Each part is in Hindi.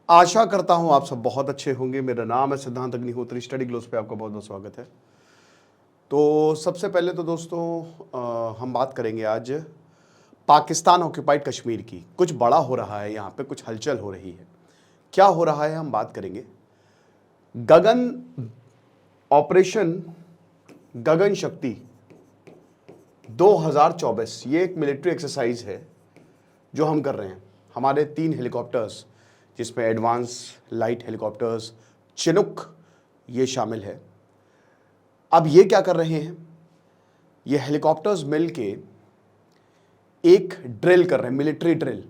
आशा करता हूं आप सब बहुत अच्छे होंगे। मेरा नाम है सिद्धांत अग्निहोत्री, स्टडी ग्लोस पे आपका बहुत बहुत स्वागत है। तो सबसे पहले तो दोस्तों हम बात करेंगे आज पाकिस्तान ऑक्यूपाइड कश्मीर की। कुछ बड़ा हो रहा है, यहाँ पे कुछ हलचल हो रही है। क्या हो रहा है हम बात करेंगे। गगन ऑपरेशन गगन शक्ति 2024 ये एक मिलिट्री एक्सरसाइज है जो हम कर रहे हैं। हमारे 3 हेलीकॉप्टर्स, जिसमें एडवांस लाइट हेलीकॉप्टर्स चिनुक ये शामिल है। अब ये क्या कर रहे हैं, ये हेलीकॉप्टर्स मिलके एक ड्रिल कर रहे हैं, मिलिट्री ड्रिल।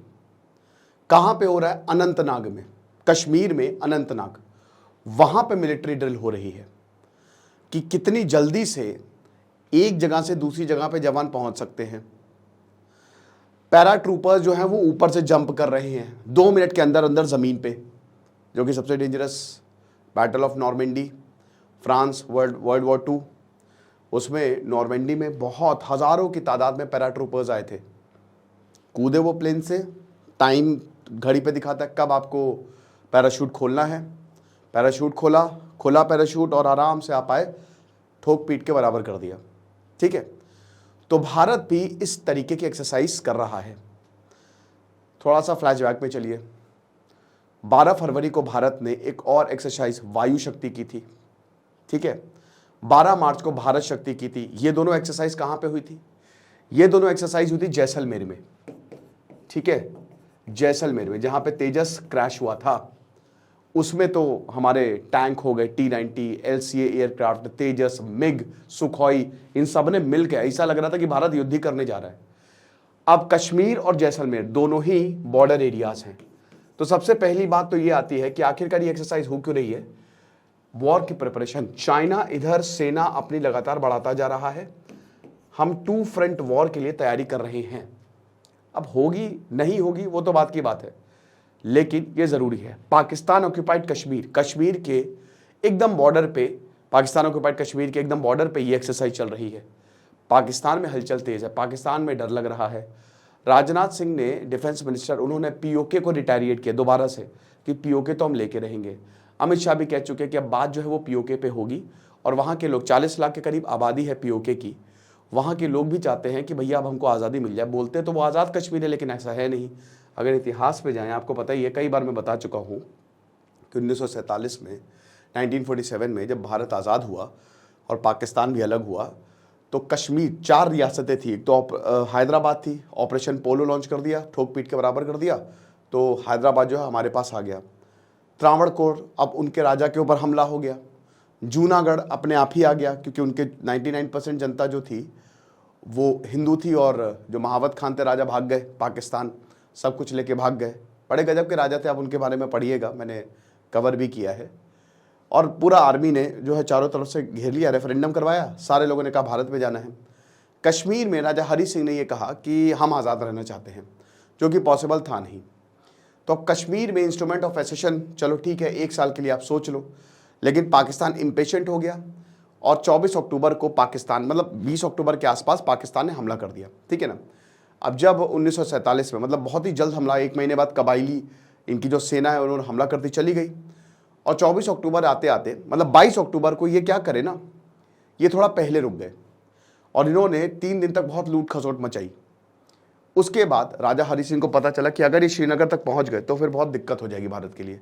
कहां पे हो रहा है? अनंतनाग में, कश्मीर में अनंतनाग। वहां पे मिलिट्री ड्रिल हो रही है कि कितनी जल्दी से एक जगह से दूसरी जगह पे जवान पहुंच सकते हैं। पैरा ट्रूपर्स जो हैं वो ऊपर से जंप कर रहे हैं 2 मिनट के अंदर अंदर ज़मीन पे, जो कि सबसे dangerous battle of Normandy, France world war 2, उसमें नॉर्मेंडी में बहुत हज़ारों की तादाद में पैरा ट्रूपर्स आए थे। कूदे वो प्लेन से, टाइम घड़ी पे दिखाता है कब आपको पैराशूट खोलना है। पैराशूट खोला पैराशूट और आराम से आप आए, ठोक पीट के बराबर कर दिया। ठीक है, तो भारत भी इस तरीके की एक्सरसाइज कर रहा है। थोड़ा सा फ्लैशबैक में चलिए। 12 फरवरी को भारत ने एक और एक्सरसाइज वायु शक्ति की थी। ठीक है, 12 मार्च को भारत शक्ति की थी। ये दोनों एक्सरसाइज कहां पे हुई थी? ये दोनों एक्सरसाइज हुई थी जैसलमेर में। ठीक है, जैसलमेर में, जहां पे तेजस क्रैश हुआ था। उसमें तो हमारे टैंक हो गए, T-90, LCA एयरक्राफ्ट, तेजस, मिग, सुखोई, इन सब ने मिलकर ऐसा लग रहा था कि भारत युद्ध ही करने जा रहा है। अब कश्मीर और जैसलमेर दोनों ही बॉर्डर एरियाज हैं। तो सबसे पहली बात तो ये आती है कि आखिरकार ये एक्सरसाइज हो क्यों रही है? वॉर की प्रिपरेशन। चाइना इधर सेना अपनी लगातार बढ़ाता जा रहा है। हम 2 फ्रंट वॉर के लिए तैयारी कर रहे हैं। अब होगी नहीं होगी वो तो बात की बात है, लेकिन ये जरूरी है। पाकिस्तान ऑक्यूपाइड कश्मीर के एकदम बॉर्डर पे, पाकिस्तान ऑक्यूपाइड कश्मीर के एकदम बॉर्डर पे ये एक्सरसाइज चल रही है। पाकिस्तान में हलचल तेज है, पाकिस्तान में डर लग रहा है। राजनाथ सिंह ने, डिफेंस मिनिस्टर, उन्होंने पीओके को रिटैरिएट किया दोबारा से कि पीओके तो हम लेके रहेंगे। अमित शाह भी कह चुके हैं कि अब बात जो है वो पीओके पे होगी। और वहाँ के लोग, 40 लाख के करीब आबादी है पीओके की, वहाँ के लोग भी चाहते हैं कि भैया अब हमको आज़ादी मिल जाए। बोलते तो वो आज़ाद कश्मीर है, लेकिन ऐसा है नहीं। अगर इतिहास पे जाएं, आपको पता ही है, कई बार मैं बता चुका हूँ कि 1947 में, 1947 में जब भारत आज़ाद हुआ और पाकिस्तान भी अलग हुआ, तो कश्मीर 4 रियासतें थी। एक तो हैदराबाद थी, ऑपरेशन पोलो लॉन्च कर दिया, ठोक पीट के बराबर कर दिया, तो हैदराबाद जो है हमारे पास आ गया। त्रावणकोर, अब उनके राजा के ऊपर हमला हो गया। जूनागढ़ अपने आप ही आ गया, क्योंकि उनके 99% जनता जो थी वो हिंदू थी, और जो महावत खान थे राजा भाग गए पाकिस्तान, सब कुछ लेके भाग गए। बड़े गजब के राजा थे, आप उनके बारे में पढ़िएगा, मैंने कवर भी किया है। और पूरा आर्मी ने जो है चारों तरफ से घेर लिया, रेफरेंडम करवाया, सारे लोगों ने कहा भारत में जाना है। कश्मीर में राजा हरि सिंह ने यह कहा कि हम आज़ाद रहना चाहते हैं, जो कि पॉसिबल था नहीं। तो अब कश्मीर में इंस्ट्रूमेंट ऑफ एसेशन, चलो ठीक है 1 साल के लिए आप सोच लो, लेकिन पाकिस्तान इम्पेशेंट हो गया और 24 अक्टूबर को पाकिस्तान, मतलब 20 अक्टूबर के आसपास पाकिस्तान ने हमला कर दिया। ठीक है ना। अब जब 1947 में, मतलब बहुत ही जल्द हमला, 1 महीने बाद कबाइली इनकी जो सेना है उन्होंने हमला करती चली गई। और 24 अक्टूबर आते आते, मतलब 22 अक्टूबर को ये क्या करे ना, ये थोड़ा पहले रुक गए और इन्होंने 3 दिन तक बहुत लूट खसोट मचाई। उसके बाद राजा हरि सिंह को पता चला कि अगर ये श्रीनगर तक पहुंच गए तो फिर बहुत दिक्कत हो जाएगी भारत के लिए,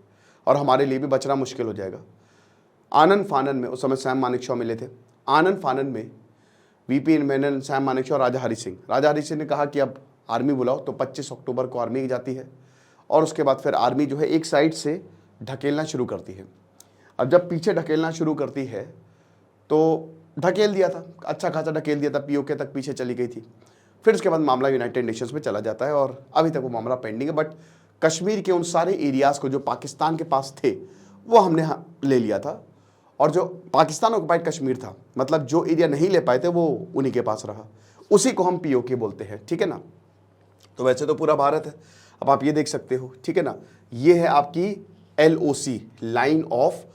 और हमारे लिए भी बचना मुश्किल हो जाएगा। आनन फानन में उस समय सैम मानेकशॉ मिले थे। आनन फानन में वीपी मेनन, सैम मानेकशॉ और राजा हरि सिंह ने कहा कि अब आर्मी बुलाओ। तो 25 अक्टूबर को आर्मी जाती है और उसके बाद फिर आर्मी जो है एक साइड से ढकेलना शुरू करती है। अब जब पीछे ढकेलना शुरू करती है तो ढकेल दिया था, अच्छा खासा ढकेल दिया था, पीओके तक पीछे चली गई थी। फिर उसके बाद मामला यूनाइटेड नेशंस में चला जाता है और अभी तक वो मामला पेंडिंग है। बट कश्मीर के उन सारे एरियाज़ को जो पाकिस्तान के पास थे वो हमने ले लिया था, और जो पाकिस्तान ऑक्युपाइड कश्मीर था, मतलब जो एरिया नहीं ले पाए थे, वो उन्हीं के पास रहा। उसी को हम पीओके बोलते हैं। ठीक है ना। तो वैसे तो पूरा भारत है, अब आप ये देख सकते हो। ठीक है ना, ये है आपकी LOC, लाइन ऑफ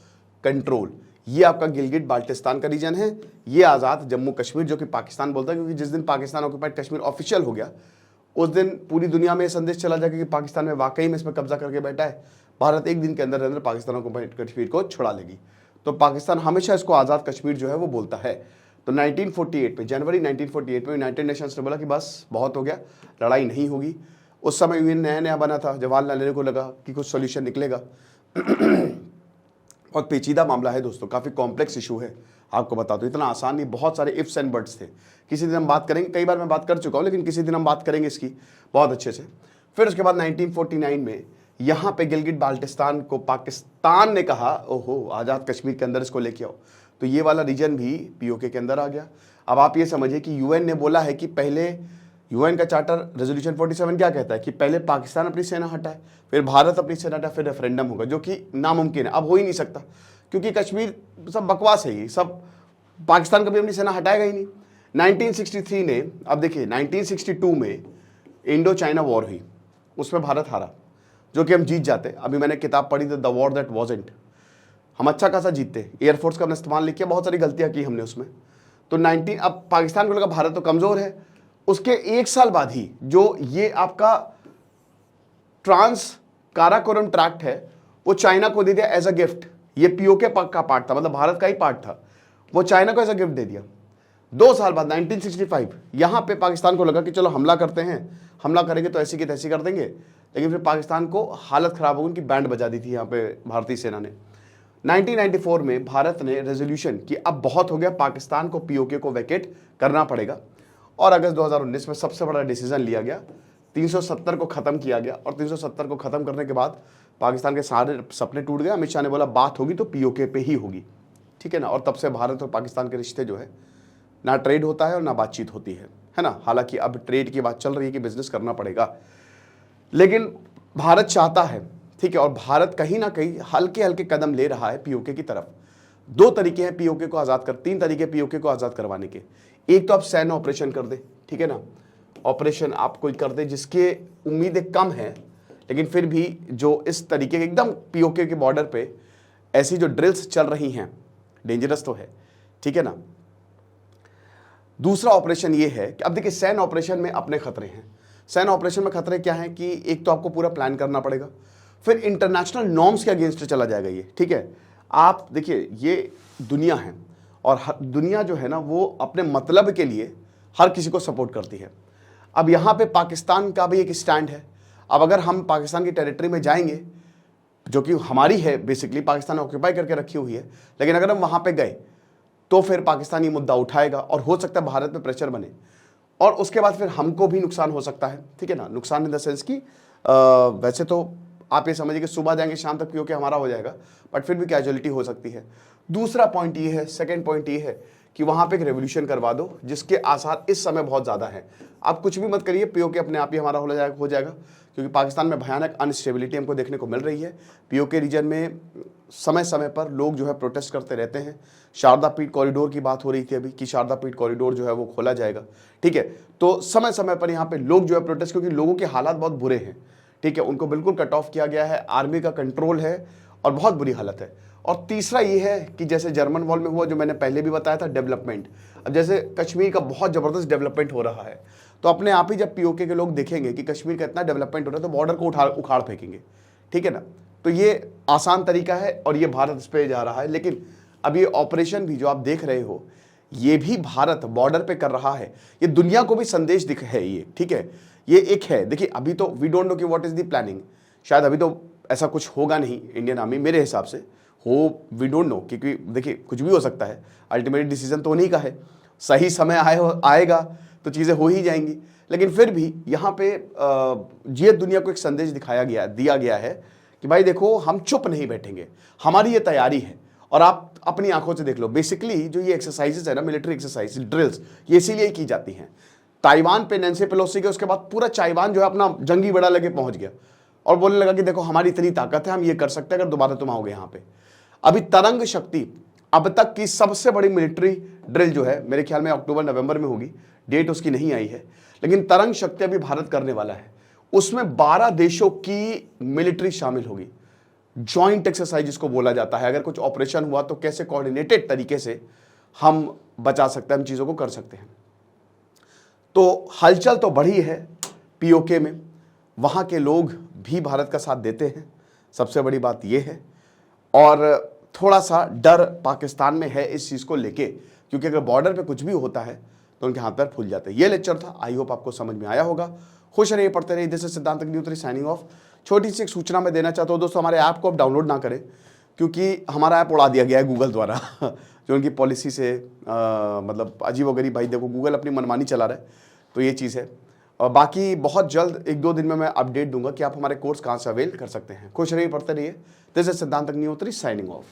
कंट्रोल। ये आपका गिलगिट बाल्टिस्तान का रीजन है, ये आज़ाद जम्मू कश्मीर, जो कि पाकिस्तान बोलता है, क्योंकि जिस दिन पाकिस्तान ऑक्युपाइड कश्मीर ऑफिशियल हो गया उस दिन पूरी दुनिया में संदेश चला जाएगा कि पाकिस्तान में वाकई में इसमें कब्जा करके बैठा है, भारत एक दिन के अंदर अंदर पाकिस्तान को कश्मीर को छुड़ा लेगी। तो पाकिस्तान हमेशा इसको आज़ाद कश्मीर जो है वो बोलता है। तो 1948 में, जनवरी 1948 में यूनाइटेड नेशंस ने बोला कि बस बहुत हो गया, लड़ाई नहीं होगी। उस समय यूएन नया नया बना था, जवाहरलाल नेहरू को लगा कि कुछ सोल्यूशन निकलेगा। बहुत पेचीदा मामला है दोस्तों, काफ़ी कॉम्प्लेक्स इशू है, आपको बता दो, इतना आसान नहीं, बहुत सारे इफ्स एंड बट्स थे। किसी दिन हम बात करेंगे, कई बार मैं बात कर चुका हूँ, लेकिन किसी दिन हम बात करेंगे इसकी बहुत अच्छे से। फिर उसके बाद 1949 में यहाँ पे गिलगिट बाल्टिस्तान को पाकिस्तान ने कहा ओहो आज़ाद कश्मीर के अंदर इसको लेके आओ, तो ये वाला रीजन भी पीओके के अंदर आ गया। अब आप ये समझिए कि यूएन ने बोला है कि पहले, यूएन का चार्टर रेजोल्यूशन 47 क्या कहता है कि पहले पाकिस्तान अपनी सेना हटाए, फिर भारत अपनी सेना हटाए, फिर रेफरेंडम होगा, जो कि नामुमकिन है, अब हो ही नहीं सकता, क्योंकि कश्मीर सब बकवास है, ये सब पाकिस्तान कभी अपनी सेना हटाएगा ही नहीं। 1963 ने, अब देखिए 1962 में इंडो चाइना वॉर हुई, उसमें भारत हारा, जो कि हम जीत जाते। अभी मैंने किताब पढ़ी थी द वॉर दैट वॉजंट, हम अच्छा खासा जीतते, एयरफोर्स का हमने इस्तेमाल नहीं किया, बहुत सारी गलतियां की हमने उसमें। तो अब पाकिस्तान को लगा भारत तो कमज़ोर है, उसके एक साल बाद ही जो ये आपका ट्रांस काराकोरम ट्रैक्ट है वो चाइना को दे दिया एज अ गिफ्ट। ये पीओके का पार्ट था, मतलब भारत का ही पार्ट था, वो चाइना को एज अ गिफ्ट दे दिया। 2 साल बाद 1965 यहाँ पे पाकिस्तान को लगा कि चलो हमला करते हैं, हमला करेंगे तो ऐसी की तैसी कर देंगे, लेकिन फिर पाकिस्तान को हालत ख़राब हो गई, उनकी बैंड बजा दी थी यहाँ पे भारतीय सेना ने। 1994 में भारत ने रेजोल्यूशन कि अब बहुत हो गया, पाकिस्तान को पीओके को वैकेट करना पड़ेगा, और अगस्त 2019 में सबसे बड़ा डिसीजन लिया गया, 370 को ख़त्म किया गया। और 370 को ख़त्म करने के बाद पाकिस्तान के सारे सपने टूट गए। अमित शाह ने बोला बात होगी तो पीओके पे ही होगी, ठीक है ना। और तब से भारत और पाकिस्तान के रिश्ते जो है, ना ट्रेड होता है और ना बातचीत होती है ना। हालांकि अब ट्रेड की बात चल रही है कि बिजनेस करना पड़ेगा, लेकिन भारत चाहता है, ठीक है, और भारत कहीं ना कहीं हल्के हल्के कदम ले रहा है पीओके की तरफ। 2 तरीके हैं पीओके को आज़ाद कर, 3 तरीके पीओके को आज़ाद करवाने के। एक तो आप सैन्य ऑपरेशन कर दे, ठीक है ना, ऑपरेशन आप कोई कर दे जिसके उम्मीदें कम हैं, लेकिन फिर भी जो इस तरीके के एकदम पीओके के बॉर्डर पे ऐसी जो ड्रिल्स चल रही हैं, डेंजरस तो है, ठीक है ना। दूसरा ऑपरेशन ये है कि अब देखिए सैन्य ऑपरेशन में अपने खतरे हैं। सैन्य ऑपरेशन में खतरे क्या हैं कि एक तो आपको पूरा प्लान करना पड़ेगा, फिर इंटरनेशनल नॉर्म्स के अगेंस्ट चला जाएगा ये, ठीक है। आप देखिए ये दुनिया है, और दुनिया जो है ना वो अपने मतलब के लिए हर किसी को सपोर्ट करती है। अब यहाँ पे पाकिस्तान का भी एक स्टैंड है। अब अगर हम पाकिस्तान की टेरिटरी में जाएंगे, जो कि हमारी है, बेसिकली पाकिस्तान ने ऑक्यूपाई करके रखी हुई है, लेकिन अगर हम वहाँ पे गए तो फिर पाकिस्तान ये मुद्दा उठाएगा और हो सकता है भारत में प्रेशर बने, और उसके बाद फिर हमको भी नुकसान हो सकता है, ठीक है ना। नुकसान इन द सेंस कि वैसे तो आप ये समझिए कि सुबह जाएंगे शाम तक पीओके हमारा हो जाएगा, बट फिर भी कैजुअलिटी हो सकती है। दूसरा पॉइंट ये है, सेकंड पॉइंट ये है कि वहाँ पे एक रेवोल्यूशन करवा दो, जिसके आसार इस समय बहुत ज़्यादा है। आप कुछ भी मत करिए, पीओके अपने आप ही हमारा हो जाएगा, क्योंकि पाकिस्तान में भयानक अनस्टेबिलिटी हमको देखने को मिल रही है। पीओके रीजन में समय समय पर लोग जो है प्रोटेस्ट करते रहते हैं। शारदा पीठ कॉरिडोर की बात हो रही थी अभी कि शारदा पीठ कॉरिडोर जो है वो खोला जाएगा, ठीक है। तो समय समय पर यहाँ पे लोग जो है प्रोटेस्ट, क्योंकि लोगों के हालात बहुत बुरे हैं, ठीक है, उनको बिल्कुल कट ऑफ किया गया है, आर्मी का कंट्रोल है और बहुत बुरी हालत है। और तीसरा ये है कि जैसे जर्मन वॉल में हुआ, जो मैंने पहले भी बताया था, डेवलपमेंट। अब जैसे कश्मीर का बहुत ज़बरदस्त डेवलपमेंट हो रहा है, तो अपने आप ही जब पीओके के लोग देखेंगे कि कश्मीर का इतना डेवलपमेंट हो रहा है, तो बॉर्डर को उखाड़ फेंकेंगे, ठीक है ना। तो ये आसान तरीका है और ये भारत इस पर जा रहा है। लेकिन अब ये ऑपरेशन भी जो आप देख रहे हो, ये भी भारत बॉर्डर पे कर रहा है, ये दुनिया को भी संदेश दिख है ये, ठीक है। ये एक है, देखिए अभी तो वी डोंट नो कि व्हाट इज़ द प्लानिंग, शायद अभी तो ऐसा कुछ होगा नहीं इंडियन आर्मी, मेरे हिसाब से हो, वी डोंट नो, क्योंकि देखिए कुछ भी हो सकता है, अल्टीमेट डिसीजन तो उन्हीं का है, सही समय आएगा तो चीज़ें हो ही जाएंगी। लेकिन फिर भी यहाँ पे ये दुनिया को एक संदेश दिया गया है कि भाई देखो हम चुप नहीं बैठेंगे, हमारी ये तैयारी है। और आप अपनी आंखों से देख लो, बेसिकली जो ये एक्सरसाइजेज है ना, मिलिट्री एक्सरसाइज ड्रिल्स, ये इसीलिए की जाती हैं। ताइवान पे नैन्सी पेलोसी के उसके बाद पूरा ताइवान जो है अपना जंगी बेड़ा लेके पहुंच गया और बोलने लगा कि देखो हमारी इतनी ताकत है, हम ये कर सकते हैं अगर दोबारा तुम आओगे यहाँ पे। अभी तरंग शक्ति अब तक की सबसे बड़ी मिलिट्री ड्रिल जो है, मेरे ख्याल में अक्टूबर नवंबर में होगी, डेट उसकी नहीं आई है, लेकिन तरंग शक्ति अभी भारत करने वाला है। उसमें 12 देशों की मिलिट्री शामिल होगी। जॉइंट एक्सरसाइज जिसको बोला जाता है, अगर कुछ ऑपरेशन हुआ तो कैसे कोऑर्डिनेटेड तरीके से हम बचा सकते हैं, हम चीज़ों को कर सकते हैं। तो हलचल तो बढ़ी है, पीओके में, वहाँ के लोग भी भारत का साथ देते हैं, सबसे बड़ी बात ये है। और थोड़ा सा डर पाकिस्तान में है इस चीज़ को लेके, क्योंकि अगर बॉर्डर पे कुछ भी होता है तो उनके हाथ पैर फूल जाते हैं। ये लेक्चर था, आई होप आपको समझ में आया होगा। खुश रहिए, पढ़ते रहिए। दिस इज सिद्धांत अग्निहोत्री साइनिंग ऑफ। छोटी सी एक सूचना मैं देना चाहता हूँ दोस्तों, हमारे ऐप को आप डाउनलोड ना करें, क्योंकि हमारा ऐप उड़ा दिया गया है गूगल द्वारा जो उनकी पॉलिसी से मतलब अजीबोगरीब। भाई देखो, गूगल अपनी मनमानी चला रहा है, तो ये चीज़ है। और बाकी बहुत जल्द 1-2 दिन में मैं अपडेट दूंगा कि आप हमारे कोर्स कहाँ से अवेल कर सकते हैं। खुश रहिए, पढ़ते रहिए। दिस इज सिद्धांत अग्निहोत्री साइनिंग ऑफ।